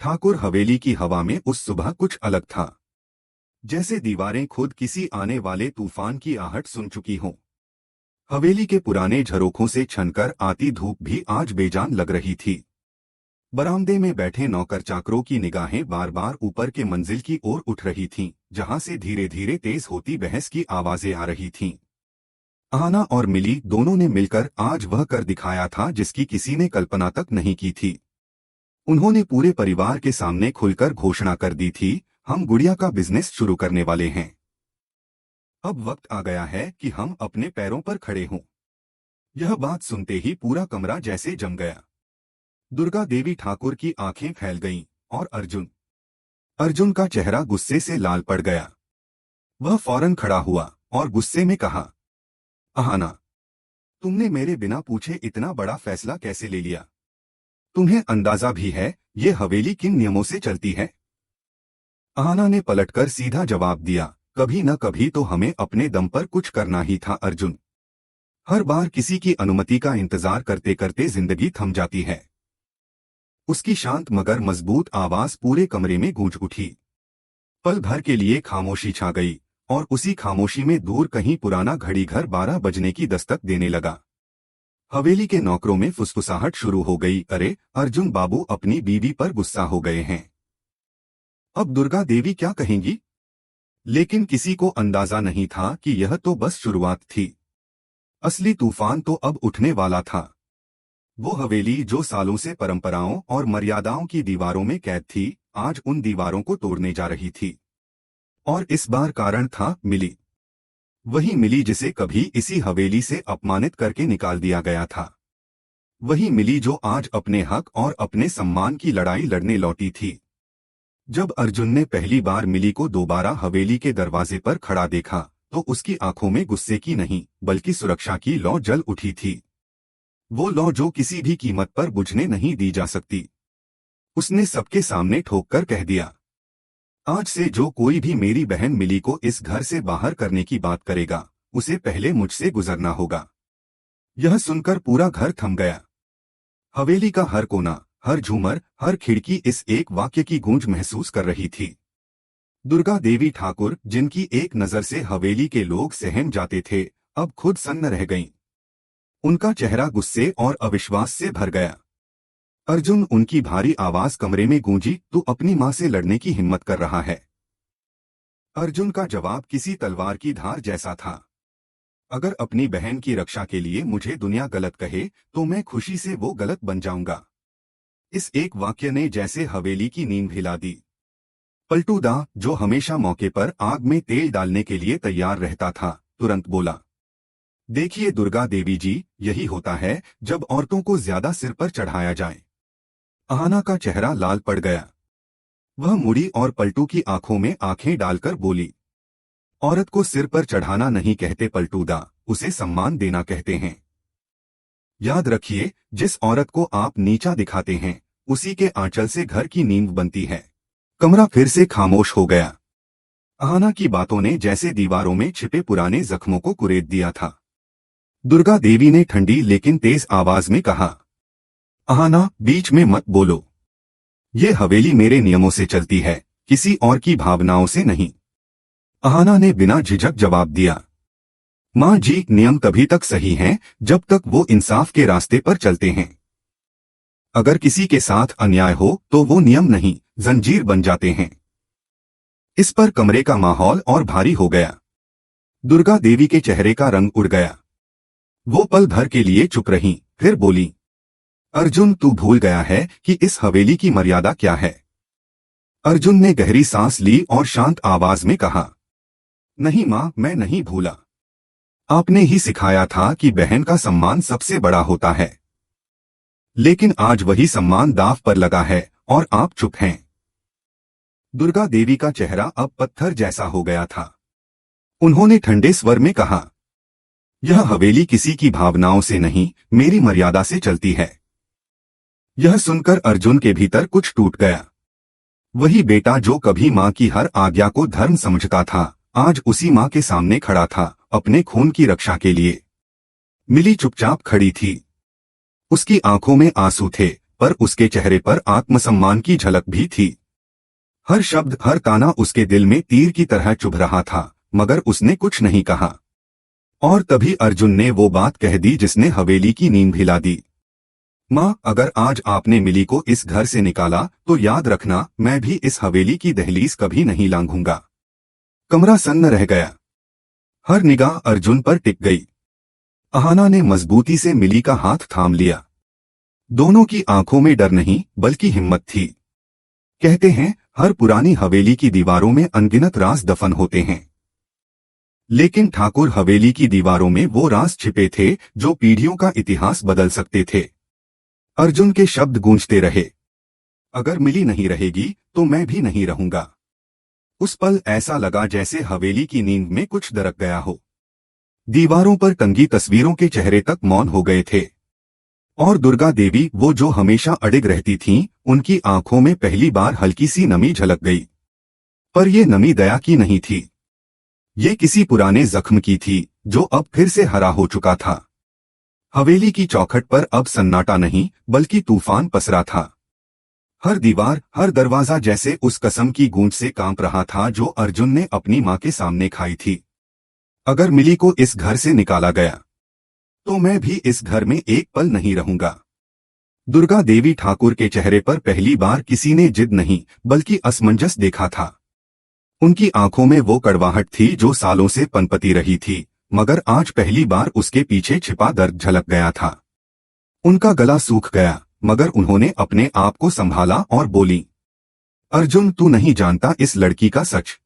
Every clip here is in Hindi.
ठाकुर हवेली की हवा में उस सुबह कुछ अलग था। जैसे दीवारें खुद किसी आने वाले तूफान की आहट सुन चुकी हों। हवेली के पुराने झरोखों से छनकर आती धूप भी आज बेजान लग रही थी। बरामदे में बैठे नौकर चाकरों की निगाहें बार बार ऊपर के मंजिल की ओर उठ रही थीं, जहां से धीरे धीरे तेज होती बहस की आवाजें आ रही थीं। आना और मिली दोनों ने मिलकर आज वह कर दिखाया था जिसकी किसी ने कल्पना तक नहीं की थी। उन्होंने पूरे परिवार के सामने खुलकर घोषणा कर दी थी, हम गुड़िया का बिजनेस शुरू करने वाले हैं। अब वक्त आ गया है कि हम अपने पैरों पर खड़े हों। यह बात सुनते ही पूरा कमरा जैसे जम गया। दुर्गा देवी ठाकुर की आंखें फैल गईं और अर्जुन का चेहरा गुस्से से लाल पड़ गया। वह फौरन खड़ा हुआ और गुस्से में कहा, आहाना, तुमने मेरे बिना पूछे इतना बड़ा फैसला कैसे ले लिया? तुम्हें अंदाजा भी है ये हवेली किन नियमों से चलती है? आहाना ने पलटकर सीधा जवाब दिया, कभी न कभी तो हमें अपने दम पर कुछ करना ही था अर्जुन। हर बार किसी की अनुमति का इंतजार करते करते जिंदगी थम जाती है। उसकी शांत मगर मजबूत आवाज पूरे कमरे में गूंज उठी। पल भर के लिए खामोशी छा गई और उसी खामोशी में दूर कहीं पुराना घड़ीघर 12 बजने की दस्तक देने लगा। हवेली के नौकरों में फुसफुसाहट शुरू हो गई, अरे अर्जुन बाबू अपनी बीवी पर गुस्सा हो गए हैं। अब दुर्गा देवी क्या कहेंगी? लेकिन किसी को अंदाजा नहीं था कि यह तो बस शुरुआत थी। असली तूफान तो अब उठने वाला था। वो हवेली जो सालों से परंपराओं और मर्यादाओं की दीवारों में कैद थी, आज उन दीवारों को तोड़ने जा रही थी। और इस बार कारण था मिली। वही मिली जिसे कभी इसी हवेली से अपमानित करके निकाल दिया गया था। वही मिली जो आज अपने हक और अपने सम्मान की लड़ाई लड़ने लौटी थी। जब अर्जुन ने पहली बार मिली को दोबारा हवेली के दरवाजे पर खड़ा देखा, तो उसकी आंखों में गुस्से की नहीं बल्कि सुरक्षा की लौ जल उठी थी। वो लौ जो किसी भी कीमत पर बुझने नहीं दी जा सकती। उसने सबके सामने ठोक कर कह दिया, आज से जो कोई भी मेरी बहन मिली को इस घर से बाहर करने की बात करेगा, उसे पहले मुझसे गुजरना होगा। यह सुनकर पूरा घर थम गया। हवेली का हर कोना, हर झूमर, हर खिड़की इस एक वाक्य की गूंज महसूस कर रही थी। दुर्गा देवी ठाकुर, जिनकी एक नजर से हवेली के लोग सहम जाते थे, अब खुद सन्न रह गईं। उनका चेहरा गुस्से और अविश्वास से भर गया। अर्जुन, उनकी भारी आवाज कमरे में गूंजी, तू अपनी मां से लड़ने की हिम्मत कर रहा है? अर्जुन का जवाब किसी तलवार की धार जैसा था। अगर अपनी बहन की रक्षा के लिए मुझे दुनिया गलत कहे, तो मैं खुशी से वो गलत बन जाऊंगा। इस एक वाक्य ने जैसे हवेली की नींद हिला दी। पलटू दा, जो हमेशा मौके पर आग में तेल डालने के लिए तैयार रहता था, तुरंत बोला, देखिए दुर्गा देवी जी, यही होता है जब औरतों को ज्यादा सिर पर चढ़ाया जाए। आहाना का चेहरा लाल पड़ गया। वह मुड़ी और पलटू की आंखों में आंखें डालकर बोली, औरत को सिर पर चढ़ाना नहीं कहते पलटूदा, उसे सम्मान देना कहते हैं। याद रखिए, जिस औरत को आप नीचा दिखाते हैं, उसी के आंचल से घर की नींव बनती है। कमरा फिर से खामोश हो गया। आहाना की बातों ने जैसे दीवारों में छिपे पुराने जख्मों को कुरेद दिया था। दुर्गा देवी ने ठंडी लेकिन तेज आवाज में कहा, आहाना, बीच में मत बोलो। ये हवेली मेरे नियमों से चलती है, किसी और की भावनाओं से नहीं। आहाना ने बिना झिझक जवाब दिया, मां जी, नियम तभी तक सही हैं जब तक वो इंसाफ के रास्ते पर चलते हैं। अगर किसी के साथ अन्याय हो तो वो नियम नहीं, जंजीर बन जाते हैं। इस पर कमरे का माहौल और भारी हो गया। दुर्गा देवी के चेहरे का रंग उड़ गया। वो पल भर के लिए चुप रहीं, फिर बोली, अर्जुन, तू भूल गया है कि इस हवेली की मर्यादा क्या है? अर्जुन ने गहरी सांस ली और शांत आवाज में कहा, नहीं मां, मैं नहीं भूला। आपने ही सिखाया था कि बहन का सम्मान सबसे बड़ा होता है। लेकिन आज वही सम्मान दांव पर लगा है और आप चुप हैं। दुर्गा देवी का चेहरा अब पत्थर जैसा हो गया था। उन्होंने ठंडे स्वर में कहा, यह हवेली किसी की भावनाओं से नहीं, मेरी मर्यादा से चलती है। यह सुनकर अर्जुन के भीतर कुछ टूट गया। वही बेटा जो कभी मां की हर आज्ञा को धर्म समझता था, आज उसी मां के सामने खड़ा था, अपने खून की रक्षा के लिए। मिली चुपचाप खड़ी थी। उसकी आंखों में आंसू थे, पर उसके चेहरे पर आत्मसम्मान की झलक भी थी। हर शब्द, हर ताना उसके दिल में तीर की तरह चुभ रहा था, मगर उसने कुछ नहीं कहा। और तभी अर्जुन ने वो बात कह दी जिसने हवेली की नींद हिला दी। माँ, अगर आज आपने मिली को इस घर से निकाला तो याद रखना, मैं भी इस हवेली की दहलीज कभी नहीं लांघूंगा। कमरा सन्न रह गया। हर निगाह अर्जुन पर टिक गई। अहाना ने मजबूती से मिली का हाथ थाम लिया। दोनों की आंखों में डर नहीं बल्कि हिम्मत थी। कहते हैं, हर पुरानी हवेली की दीवारों में अनगिनत राज दफन होते हैं, लेकिन ठाकुर हवेली की दीवारों में वो राज छिपे थे जो पीढ़ियों का इतिहास बदल सकते थे। अर्जुन के शब्द गूंजते रहे, अगर मिली नहीं रहेगी तो मैं भी नहीं रहूंगा। उस पल ऐसा लगा जैसे हवेली की नींद में कुछ दरक गया हो। दीवारों पर टंगी तस्वीरों के चेहरे तक मौन हो गए थे। और दुर्गा देवी, वो जो हमेशा अडिग रहती थीं, उनकी आंखों में पहली बार हल्की सी नमी झलक गई। पर ये नमी दया की नहीं थी। ये किसी पुराने जख्म की थी जो अब फिर से हरा हो चुका था। हवेली की चौखट पर अब सन्नाटा नहीं बल्कि तूफान पसरा था। हर दीवार, हर दरवाजा जैसे उस कसम की गूंज से कांप रहा था जो अर्जुन ने अपनी मां के सामने खाई थी। अगर मिली को इस घर से निकाला गया तो मैं भी इस घर में एक पल नहीं रहूंगा। दुर्गा देवी ठाकुर के चेहरे पर पहली बार किसी ने जिद नहीं बल्कि असमंजस देखा था। उनकी आंखों में वो कड़वाहट थी जो सालों से पनपती रही थी, मगर आज पहली बार उसके पीछे छिपा दर्द झलक गया था। उनका गला सूख गया, मगर उन्होंने अपने आप को संभाला और बोली, अर्जुन, तू नहीं जानता इस लड़की का सच।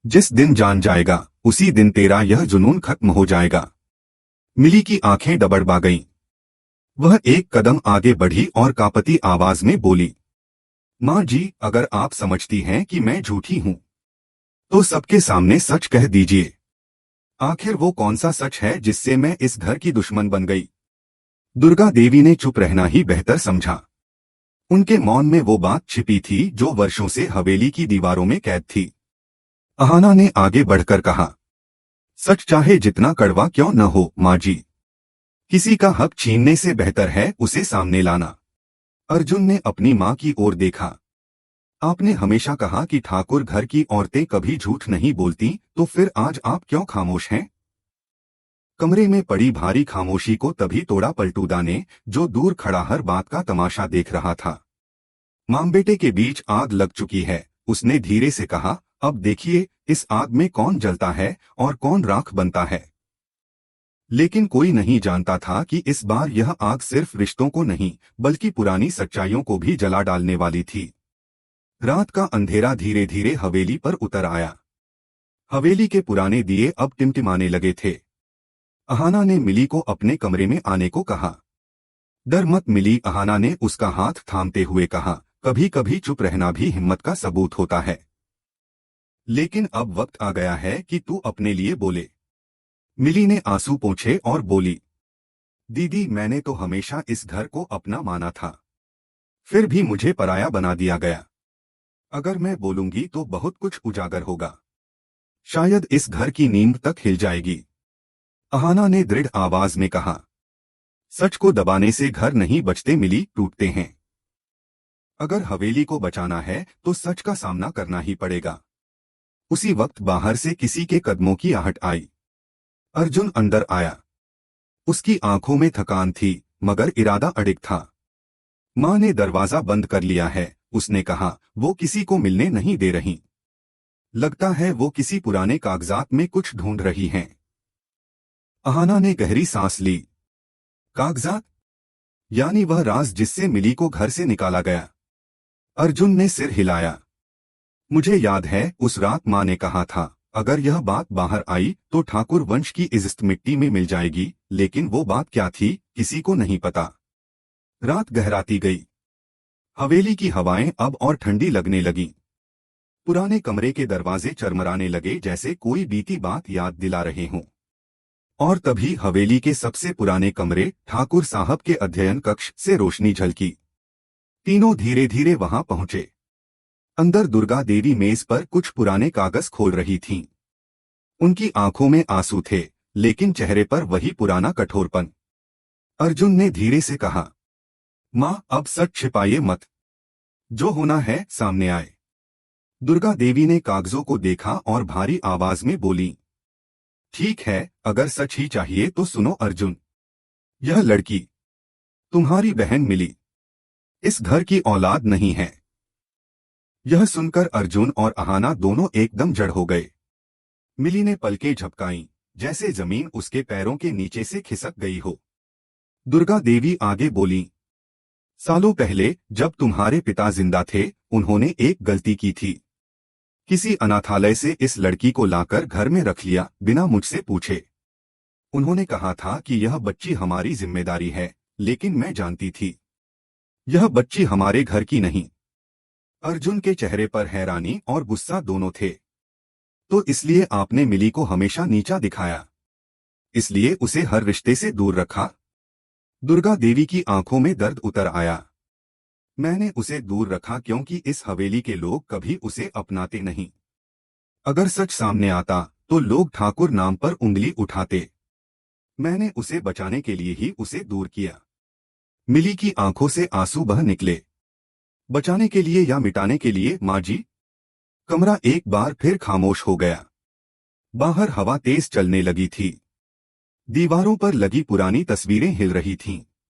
जिस दिन जान जाएगा उसी दिन तेरा यह जुनून खत्म हो जाएगा। मिली की आंखें डबडबा गईं। वह एक कदम आगे बढ़ी और कांपती आवाज में बोली, माँ जी, अगर आप समझती हैं कि मैं झूठी हूँ तो सबके सामने सच कह दीजिए। आखिर वो कौन सा सच है जिससे मैं इस घर की दुश्मन बन गई? दुर्गा देवी ने चुप रहना ही बेहतर समझा। उनके मौन में वो बात छिपी थी जो वर्षों से हवेली की दीवारों में कैद थी। अहाना ने आगे बढ़कर कहा, सच चाहे जितना कड़वा क्यों न हो माँ जी, किसी का हक छीनने से बेहतर है उसे सामने लाना। अर्जुन ने अपनी माँ की ओर देखा। आपने हमेशा कहा कि ठाकुर घर की औरतें कभी झूठ नहीं बोलती, तो फिर आज आप क्यों खामोश हैं? कमरे में पड़ी भारी खामोशी को तभी तोड़ा पलटूदा ने, जो दूर खड़ा हर बात का तमाशा देख रहा था। मां बेटे के बीच आग लग चुकी है, उसने धीरे से कहा, अब देखिए इस आग में कौन जलता है और कौन राख बनता है। लेकिन कोई नहीं जानता था कि इस बार यह आग सिर्फ रिश्तों को नहीं बल्कि पुरानी सच्चाइयों को भी जला डालने वाली थी। रात का अंधेरा धीरे धीरे हवेली पर उतर आया। हवेली के पुराने दिए अब टिमटिमाने लगे थे। अहाना ने मिली को अपने कमरे में आने को कहा। डर मत मिली, अहाना ने उसका हाथ थामते हुए कहा, कभी कभी चुप रहना भी हिम्मत का सबूत होता है। लेकिन अब वक्त आ गया है कि तू अपने लिए बोले। मिली ने आंसू पोंछे और बोली, दीदी, मैंने तो हमेशा इस घर को अपना माना था, फिर भी मुझे पराया बना दिया गया। अगर मैं बोलूंगी तो बहुत कुछ उजागर होगा, शायद इस घर की नींद तक हिल जाएगी। अहाना ने दृढ़ आवाज में कहा, सच को दबाने से घर नहीं बचते मिली, टूटते हैं। अगर हवेली को बचाना है तो सच का सामना करना ही पड़ेगा। उसी वक्त बाहर से किसी के कदमों की आहट आई। अर्जुन अंदर आया। उसकी आंखों में थकान थी मगर इरादा अडिग था। मां ने दरवाजा बंद कर लिया है, उसने कहा, वो किसी को मिलने नहीं दे रही। लगता है वो किसी पुराने कागजात में कुछ ढूंढ रही हैं। अहाना ने गहरी सांस ली। कागजात? यानी वह राज जिससे मिली को घर से निकाला गया? अर्जुन ने सिर हिलाया। मुझे याद है, उस रात मां ने कहा था, अगर यह बात बाहर आई तो ठाकुर वंश की इज्जत मिट्टी में मिल जाएगी। लेकिन वो बात क्या थी, किसी को नहीं पता। रात गहराती गई। हवेली की हवाएं अब और ठंडी लगने लगीं। पुराने कमरे के दरवाजे चरमराने लगे जैसे कोई बीती बात याद दिला रहे हों। और तभी हवेली के सबसे पुराने कमरे, ठाकुर साहब के अध्ययन कक्ष से रोशनी झलकी। तीनों धीरे धीरे वहां पहुंचे। अंदर दुर्गा देवी मेज पर कुछ पुराने कागज खोल रही थीं। उनकी आंखों में आंसू थे, लेकिन चेहरे पर वही पुराना कठोरपन। अर्जुन ने धीरे से कहा, माँ, अब सच छिपाइए मत। जो होना है सामने आए। दुर्गा देवी ने कागजों को देखा और भारी आवाज में बोली, ठीक है, अगर सच ही चाहिए तो सुनो अर्जुन। यह लड़की तुम्हारी बहन मिली इस घर की औलाद नहीं है। यह सुनकर अर्जुन और अहाना दोनों एकदम जड़ हो गए। मिली ने पलकें झपकाईं, जैसे जमीन उसके पैरों के नीचे से खिसक गई हो। दुर्गा देवी आगे बोली, सालों पहले जब तुम्हारे पिता जिंदा थे, उन्होंने एक गलती की थी। किसी अनाथालय से इस लड़की को लाकर घर में रख लिया बिना मुझसे पूछे। उन्होंने कहा था कि यह बच्ची हमारी जिम्मेदारी है, लेकिन मैं जानती थी यह बच्ची हमारे घर की नहीं। अर्जुन के चेहरे पर हैरानी और गुस्सा दोनों थे। तो इसलिए आपने मिली को हमेशा नीचा दिखाया, इसलिए उसे हर रिश्ते से दूर रखा। दुर्गा देवी की आंखों में दर्द उतर आया। मैंने उसे दूर रखा क्योंकि इस हवेली के लोग कभी उसे अपनाते नहीं। अगर सच सामने आता तो लोग ठाकुर नाम पर उंगली उठाते। मैंने उसे बचाने के लिए ही उसे दूर किया। मिली की आंखों से आंसू बह निकले। बचाने के लिए या मिटाने के लिए माँ जी? कमरा एक बार फिर खामोश हो गया। बाहर हवा तेज चलने लगी थी। दीवारों पर लगी पुरानी तस्वीरें हिल रही थीं।